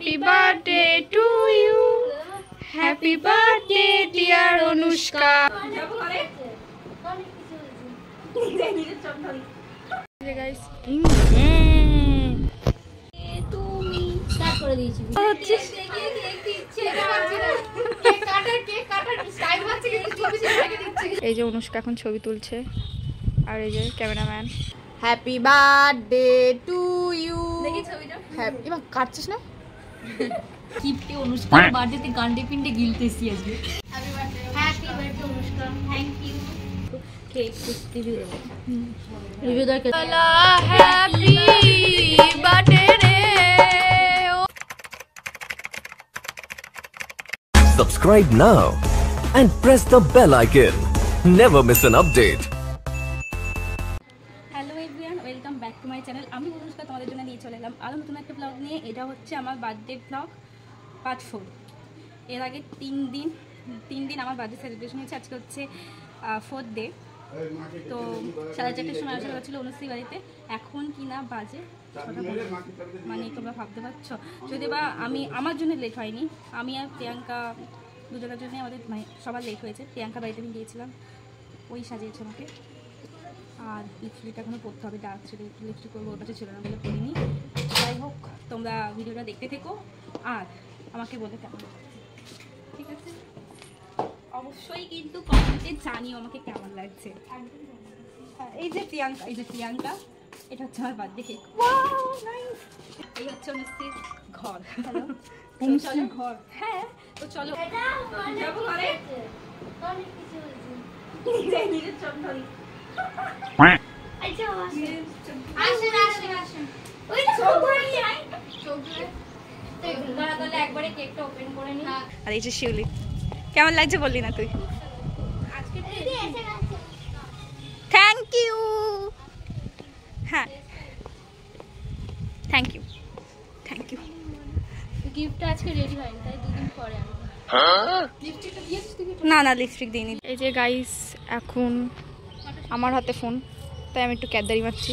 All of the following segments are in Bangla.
Happy birthday to you. Happy birthday dear Anushka. guys. তুমি স্টার্ট করে দিয়েছি। এই যে অনুষ্কা এখন ছবি তুলছে আর এই যে cameraman. Happy birthday to you. দেখি ছবিটা। হ্যাপি এবার কাটছিস না? কিপটে অনুষ্কার বার্থডেতে গান্ডে পিন্ডে গিলতেছি আজকে। Happy birthday Anushka, thank you. Cake review দেবো। রিভিউ দরকার। হ্যাপি বার্থডে রে। Subscribe now and press the bell icon. Never miss an update. Hello everyone, welcome back to my channel. আমি অনুষ্কা তোমাদের জন্য নিয়ে চলে এলাম আরও নতুন একটা ব্লগ নিয়ে। এটা হচ্ছে আমার বার্থডে ব্লগ পার্ট 4। এর আগে তিন দিন আমার বার্থডে সেলিব্রেশন হয়েছে। আজকে হচ্ছে 4th ডে। তো 4:30টার সময় আসা হচ্ছিলো অনুশ্রী বাড়িতে। এখন কিনা বাজে 6টা, মানে তোমরা ভাবতে পারছো। যদি বা আমার জন্য লেট হয়নি, আমি আর প্রিয়াঙ্কা দুজনের জন্য আমাদের মানে সবার লেট হয়েছে। প্রিয়াঙ্কা বাড়িতে আমি গিয়েছিলাম, ওই সাজিয়েছে আমাকে। আর লিপস্টিকটা এখনও পরতে হবে, ডার্ক ছিল লিপস্টিক করবো, ওর কাছে ছিল না বলে পরিনি। যাই হোক, তোমরা ভিডিওটা দেখতে থেকো আর আমাকে বলে কেমন লাগছে, ঠিক আছে? অবশ্যই কিন্তু কমেন্টে জানিও আমাকে কেমন লাগছে। এই যে প্রিয়াঙ্কা, এটা হচ্ছে আমার বার্থডে কেক। এই হচ্ছে অনুশ্রীর ঘর। অনুশ্রীর ঘর, হ্যাঁ। তো চলো যাবো ঘরে। আর এই যে শিউলি, কেমন লাগছে বললি না তুই? Thank you. হ্যাঁ, থ্যাংক ইউ। গিফটটা আজকে রেডি হয়নি, তাই দুদিন পরে না লিপস্টিক দিইনি। এই যে গাইস, এখন আমার হাতে ফোন, তাই আমি একটু ক্যাদারি মারছি।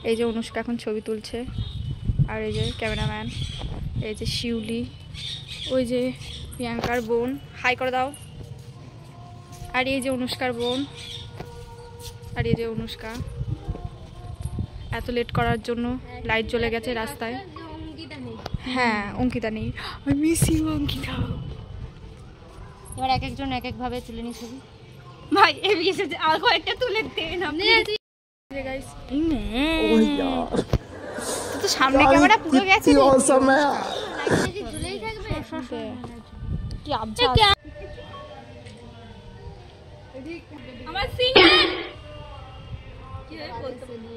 এই যে অনুষ্কা এখন ছবি তুলছে আর এই যে ক্যামেরাম্যান, এই যে শিউলি, ওই যে প্রিয়াঙ্কার বোন, হাই করে দাও। আর এই যে অনুষ্কার বোন, আর এই যে অনুষ্কা। এত লেট করার জন্য লাইট জ্বলে গেছে রাস্তায়। হ্যাঁ, অঙ্কিতা নেই। I miss you Ankita. এবার এক একজন এক একভাবে তুলে নি ছবি। ভাই এসে আর কয়েকটা তুলে দে না গাইস। তো সামনে ক্যামেরা পুরো গেছে। ঝুলেই থাকবে কি আবজা আমার সিঙ্গেল কি রে বলতে বলি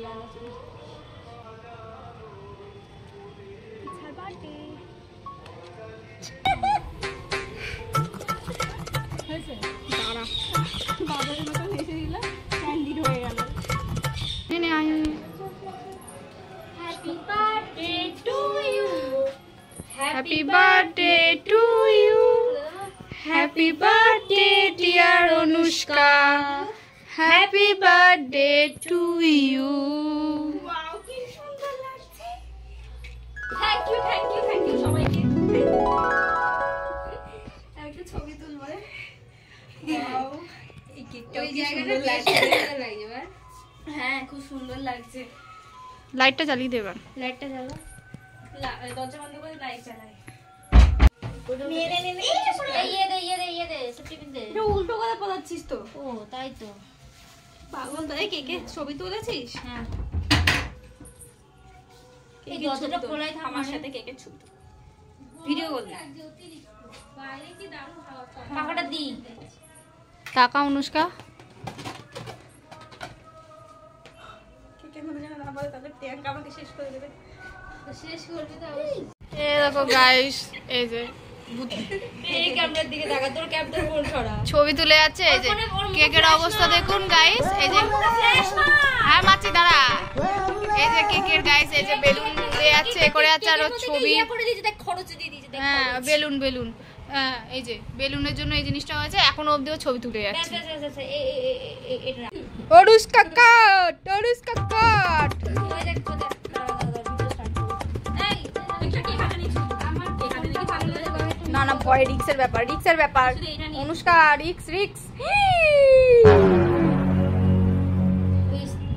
Happy birthday to you. Happy birthday dear Anushka. Happy birthday to you. Wow, কি সুন্দর লাগছে। Thank you সবাইকে। একটা ছবি তুলবো রে। Wow, এই কেকটা কি সুন্দর লাগছে। হ্যাঁ, খুব সুন্দর লাগছে। লাইটটা জ্বালিয়ে দেবা। লাইটটা জ্বালো। দরজা বন্ধ করে লাইট জ্বালাই। উল্টো কথা বলাচ্ছিস তো। ও তাই তো, পাগল তাই। কেকে ছবি তুলেছিস? হ্যাঁ। এই দরজাটা খোলাই থাক, আমার সাথে কেকের ছবি ভিডিও করবি। টাকাটা দি। টাকা অনুষ্কা কেকের মধ্যে যেন না বলে, তাহলে প্রিয়াঙ্কা আমাকে শেষ করে দেবে। শেষ করবি তো। এই দেখো গাইস, এই যে এই ক্যামেরার দিকে তাকা, তোর ক্যাপটা কোন ছড়া ছবি তুলে যাচ্ছে। এই যে কেকের অবস্থা দেখুন গাইস। এই যে হ্যাঁ মাছি দাঁড়া। এই যে কেকের গাইস, এই যে বেলুন তুলে যাচ্ছে, করে যাচ্ছে। আর ছবি হ্যাঁ বেলুন হ্যাঁ, এই যে বেলুনের জন্য এই জিনিসটা হয়েছে। এখনো অবধিও ছবি তুলে যাচ্ছে। অনুষ্কা কাট। না না ভয়, রিক্সের ব্যাপার, রিক্সের ব্যাপার। অনুষ্কা রিক্স রিক্স।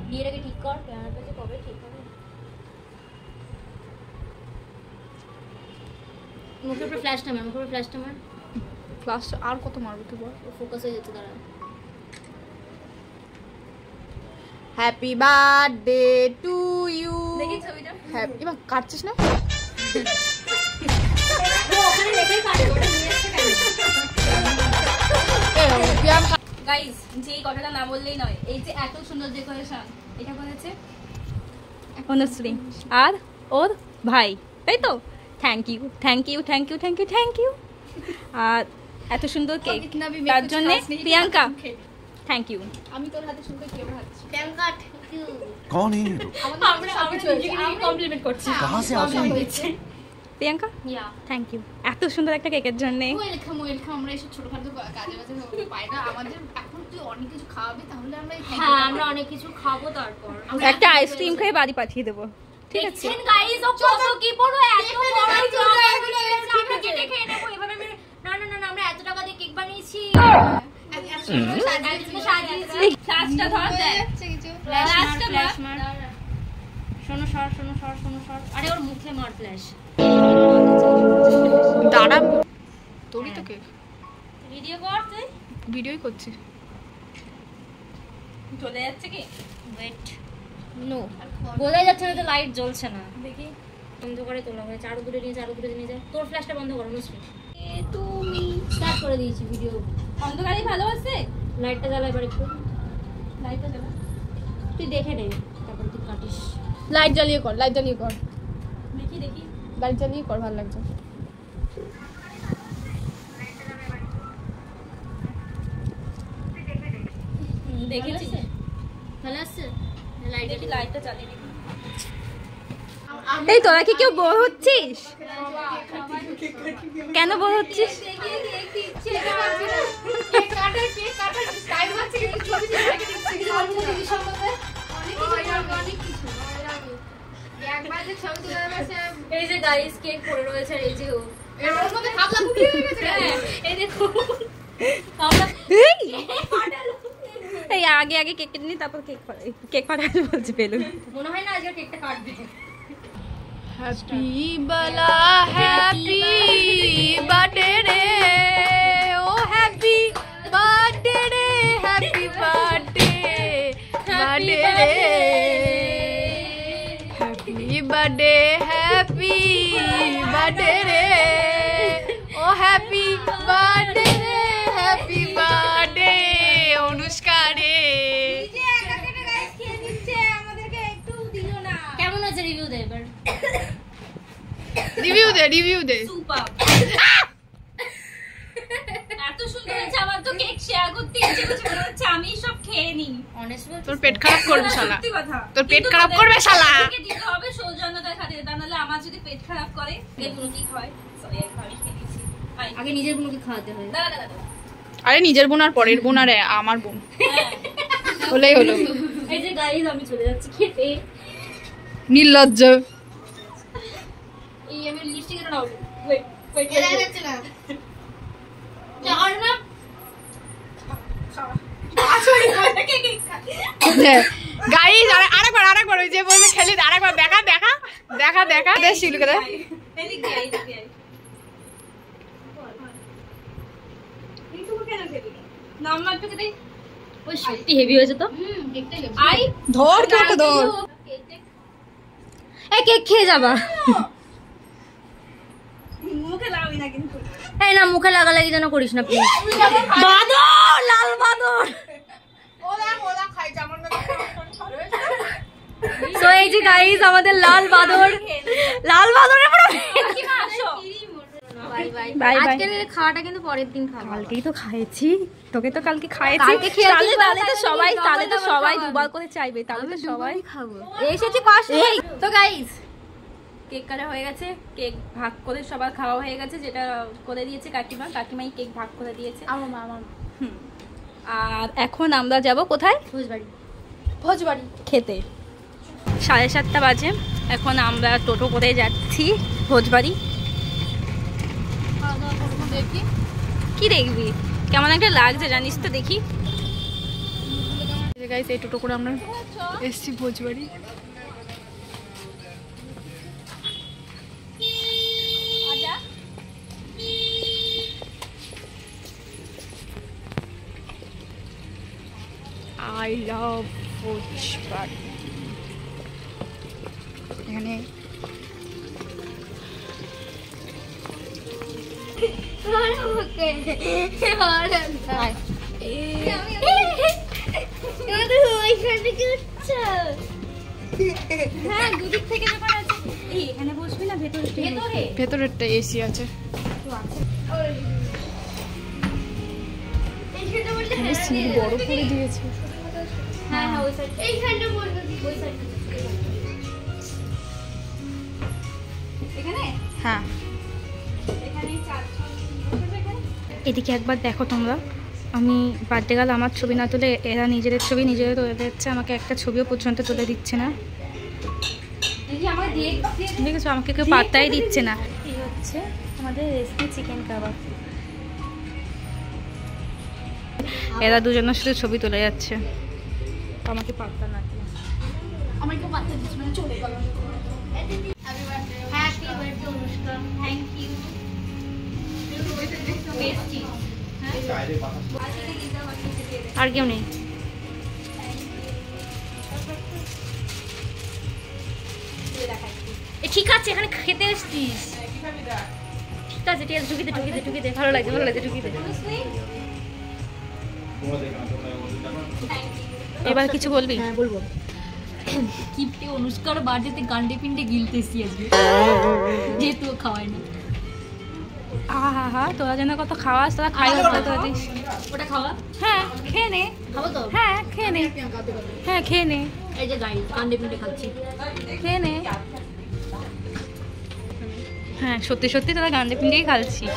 বিয়েটাকে ঠিক কর, ক্যামেরাটা কবে ঠিক হবে? মুখের উপরে ফ্ল্যাশটা মার, মুখের উপরে ফ্ল্যাশটা মার। ক্লাস আর কত মারবো তুই বল? ফোকাস হয়ে যাচ্ছে দাঁড়া। Happy birthday to you. দেখি ছবিটা। হ্যাপি, এবার কাটছিস না? ওখানে লেখাই কাটে, ওটা নিয়ে আসছে কেন? গাইস, যে এই কথাটা না বললেই নয়, এই যে এত সুন্দর ডেকোরেশন, এটা করেছে অনুশ্রী আর ওর ভাই, তাই তো? Thank you thank you thank you thank you thank you. আর এত সুন্দর কেক তার জন্য প্রিয়াঙ্কা থ্যাংক ইউ। আমি তোর হাতে সুন্দর কেক খাচ্ছি। প্রিয়াঙ্কা कौन है ये लोग? কমপ্লিমেন্ট করছি। कहाँ से आते हैं? প্রিয়াঙ্কা ইয়া থ্যাংক ইউ এত সুন্দর একটা কেকের জন্য। Welcome welcome. আমরা এসব ছোটখাটো কাজে বাজে পাই না, আমাদের এখন তুই অনেক কিছু খাওয়াবে, তাহলে আমরা হ্যাঁ আমরা অনেক কিছু খাবো, তারপর একটা আইসক্রিম খেয়ে বাড়ি পাঠিয়ে দেবো, ঠিক আছে? দেখছেন গাইস, ও কত কি বড়, এত বড় জগ আমরা কেটে খেয়ে নেবো এভাবে। না না না, আমরা এত টাকা দিয়ে কেক বানিয়েছি, সাজিয়েছি। ফ্লাশটা ধর দেখ, ফ্ল্যাশ মার। শোনো সর, শোনো সর, শোনো সর। আরে ওর মুখে মার ফ্ল্যাশ। দাঁড়া, তোরই তো কেক। ভিডিও কর তুই। ভিডিওই করছি। চলে যাচ্ছে কি? ওয়েট, নো বোঝা যাচ্ছে না তো, লাইট জ্বলছে না। দেখি বন্ধ করে তোলা হয়েছে, আরো দূরে নিয়ে যা, আরো দূরে নিয়ে যা। তোর ফ্ল্যাশটা বন্ধ করো মুসরি। তুমি স্টার্ট করে দিয়েছি ভিডিও। অন্ধকারই ভালো আছে। লাইটটা জ্বালা এবার একটু, লাইটটা জ্বালা। তুই দেখে নে তারপর তুই কাটিস। লাইট জ্বালিয়ে কর, লাইট জ্বালিয়ে কর, দেখি দেখি লাইট জ্বালিয়ে কর, ভালো লাগছে। দেখেছি। ভালো আসছে লাইট। দেখি লাইটটা চালিয়ে দেখি। এই তোরা কি কেউ বোর হচ্ছিস? কেন বোর হচ্ছিস? এই যে গাইস কেক পড়ে রয়েছে, আর এই যে ও এর মধ্যে খাবলা গুটি হয়ে গেছে। এই দেখো আমরা এই আগে আগে কেক কেটে নি, তারপর কেক ফাটাতে বলছে বেলুন। মনে হয় না আজকে কেকটা কাটবে। হ্যাপি বালা হ্যাপি বার্থডে রে, ও হ্যাপি বার্থডে রে, হ্যাপি বার্থডে বার্থডে রে, হ্যাপি বার্থডে হ্যাপি বার্থডে রে, ও হ্যাপি বার্থডে রে, হ্যাপি বার্থডে অনুষ্কা রে। কেমন আছে রিভিউ দে এবার। রিভিউ দে, রিভিউ দে। সুপার। এত সুন্দর হয়েছে, আমার তো কেক শেয়ার করতে ইচ্ছে করছে, মনে হচ্ছে আমি সব খেয়ে নিই। অনেস্টলি তোর পেট খারাপ করবে শালা, সত্যি কথা। তোর পেট খারাপ করবে শালা। আমাকে দিতে হবে সৌজন্যতার খাতিরে, তা নাহলে আমার যদি পেট খারাপ করে এগুলো কি হয়। সরি আমি খেয়ে নিচ্ছি। আগে নিজের গুলোকে খাওয়াতে হয়। দাঁড়া দাঁড়া দাঁড়া। আরে নিজের বোন আর পরের বোন আর আমার বোন হলেই হলো। এই যে গাইস আমি চলে যাচ্ছি খেতে। নির্লজ্জ। এই আমি লিপস্টিক এর নাও। ওয়েট ওয়েট যাচ্ছে না। যা আর না গাইস আরেকবার ওই যে বলছে খেলি, আরেকবার দেখা দেখা দেখা দেখা বেশ শিলুকে দে। এদিকে আই এদিকে আই। এইটুকু কেন খেলি? নাম্বারটুকু দে। ওই সত্যি হেভি হয়েছে তো। আই ধর কেটে ধর। এই কেক খেয়ে যাবা। মুখে লাগাবি না কিন্তু। এই না মুখে লাগালাগি যেন করিস না প্লিজ। বাদর, লাল বাদর। সো এই যে গাইস আমাদের লাল বাদরের পুরো বাই বাই। Bye bye. আজকের খাওয়াটা কিন্তু পরের দিন খাবো। কালকেই তো খাইছি, তোকে তো কালকে খাইছি। কালকে খেয়েছিস তাহলে তো সবাই, তাহলে তো সবাই খাওয়াবি। দুবার করে চাইবে, তাহলে তো সবাই খাবো। এসেছি কষ্ট। তো গাইস কেক কাটা হয়ে গেছে, কেক ভাগ করে সবার খাওয়া হয়ে গেছে, যেটা করে দিয়েছে কাকিমাই কেক ভাগ করে দিয়েছে। আমার আর এখন আমরা যাব কোথায়? ভোজবাড়ি। ভোজবাড়ি খেতে। 7:30 বাজে, এখন আমরা টোটো করে যাচ্ছি ভোজবাড়ি। খাওয়া দাওয়া করবো। কি দেখবি? কেমন একটা লাগছে জানিস তো, দেখি। গাইস এই টোটো করে আমরা এসছি ভোজবাড়ি। I love ভোজবাড়ি। এখানে হ্যাঁ, দুদিক থেকে দোকান আছে। এই এখানে বসবি না ভেতরে? ভেতরেরটা এসি আছে। বড় করে দিয়েছে। হ্যাঁ হ্যাঁ ওই সাইড, এইখানটা বলবো, ওই সাইড এখানে। হ্যাঁ এখানেই চারজন বসবে এখানে। এদিকে একবার দেখো তোমরা, আমি বার্থডে গেল আমার ছবি না তুলে এরা নিজেদের ছবি নিজেদের তুলে দিচ্ছে, আমাকে একটা ছবিও পর্যন্ত তুলে দিচ্ছে না। দেখেছো, আমাকে কেউ পাত্তাই দিচ্ছে না। এই হচ্ছে আমাদের রেসিপি চিকেন কাবাব। এরা দুজনের সাথে ছবি তুলে যাচ্ছে, আমাকে পাত্তা না দিয়ে। আমাকে পাত্তা দিচ্ছ না, চলে গেল। Happy birthday Anushka, thank you. Bestie. আর কেউ নেই? ঠিক আছে, এখানে খেতে এসছিস। ঠিক আছে ঠিক আছে, ঢুকিতে ঢুকিতে ঢুকিতে, ভালো লাগছে ভালো লাগছে, ঢুকিতে। এবার কিছু বলবি? হ্যাঁ বলবো। কিপটে অনুষ্কার বার্থডেতে গান্ডে পিন্ডে গিলতেছি আজকে, যেহেতু খাওয়াই না। হা হা, তোরা যেন কত খাওয়াস, তোরা খাই তোরা দিস। ওটা খাওয়া? হ্যাঁ খেয়ে নে। খাবো তো? হ্যাঁ খেয়ে নে, হ্যাঁ খেয়ে নে, এই যে গাইস গান্ডে পিন্ডে খাচ্ছি। খেয়ে নে। হ্যাঁ সত্যি সত্যি তোরা গান্ডে পিন্ডেই খাচ্ছিস।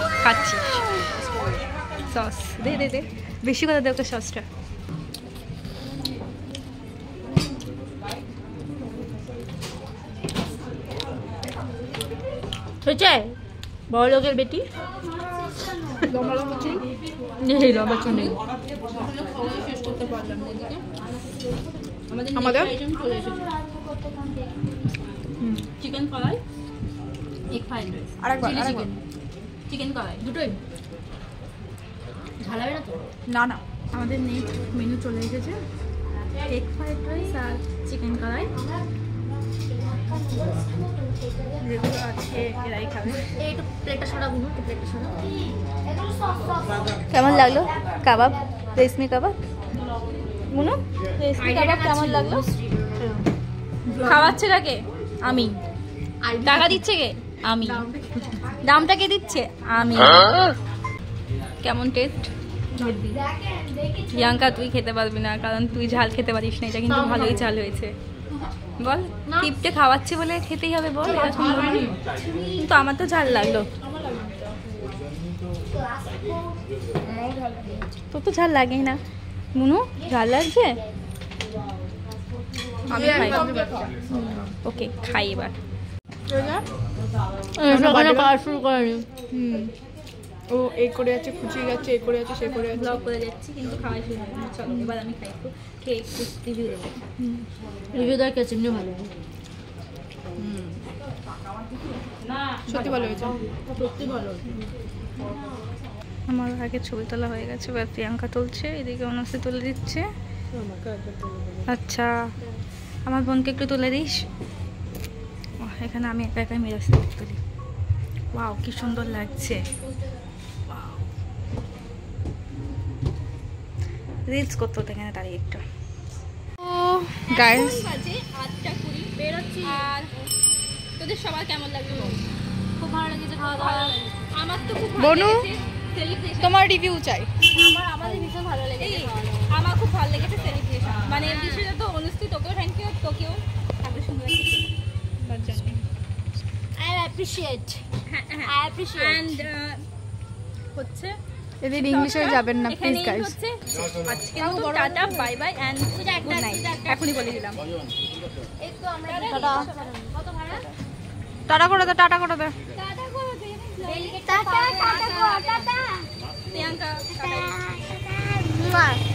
সস দে দে দে, বেশি করে দে ওকে সসটা। হয়েছে? বড় লোকের বেটি আমাদের চিকেন কড়াই, এগ ফ্রাইড রাইস, আরেকবার চিকেন কড়াই দুটোই। ঝালাবে না তো? না না, আমাদের নেক্সট মেনু চলে এসেছে, এগ ফ্রাইড রাইস আর চিকেন কড়াই। যেগুলো আছে এরাই খাবে। এই একটু প্লেটটা সরাবো, একটু প্লেটটা সরাবো। কেমন লাগলো কাবাব, রেশমি কাবাব? মুনু রেশমি কাবাব কেমন লাগলো? খাওয়াচ্ছে কে? আমি। টাকা দিচ্ছে কে? আমি। দামটা কে দিচ্ছে? আমি। কেমন টেস্ট? প্রিয়াঙ্কা তুই খেতে পারবি না, কারণ তুই ঝাল খেতে পারিস না। এটা কিন্তু ভালোই ঝাল হয়েছে। বল, টিপটে খাওয়াচ্ছে বলে খেতেই হবে বল, এরকম বলবি? কিন্তু আমার তো ঝাল লাগলো। তোর তো ঝাল লাগেই না। মুনু ঝাল লাগছে? আমি খাই। ওকে খাই এবার। শুরু করেনি। ও এই করে যাচ্ছে, খুঁচিয়ে যাচ্ছে, এই করে যাচ্ছে, সে করে যাচ্ছে। ব্লগ করে যাচ্ছি কিন্তু খাওয়াই শুরু হয়নি। চলো এবার আমি খাই, একটু খেয়ে একটু রিভিউ দেবো। রিভিউ দেওয়ার কাছে এমনি ভালো। সত্যি ভালো হয়েছে, সত্যি ভালো। আমার আগে ছবি তোলা হয়ে গেছে, এবার প্রিয়াঙ্কা তুলছে, এদিকে অনুষ্ঠি তুলে দিচ্ছে। আচ্ছা আমার বোনকে একটু তুলে দিস। এখানে আমি একা একাই মেজাজ তুলি। ওয়াও কি সুন্দর লাগছে। রিলস করতে হতো এখানে দাঁড়িয়ে একটু। ও গাইস বাজে 8:20 বেরোচ্ছি। আর তোদের সবার কেমন লাগলো? খুব ভালো লেগেছে খাওয়া দাওয়া। আমার তো খুব বনু, সেলিব্রেশন। তোমার রিভিউ চাই। আমাদের ভীষণ ভালো লেগেছে। আমার খুব ভালো লেগেছে সেলিব্রেশন, মানে বিশেষত অনুষ্ঠিত। তোকেও থ্যাংক ইউ, তোকেও এত সুন্দর তার জন্য। I appreciate. I appreciate. And হচ্ছে এদের ইংলিশে যাবেন না প্লিজ এখানেই গাইস। হচ্ছে আজকে মতো tata bye bye and good night. এখনই বলে দিলাম। একটু আমরা টাটা। কত ভাড়া? টাটা করে দে, টাটা করে দে। টাটা করো, টাটা টাটা টাটা। টাটা।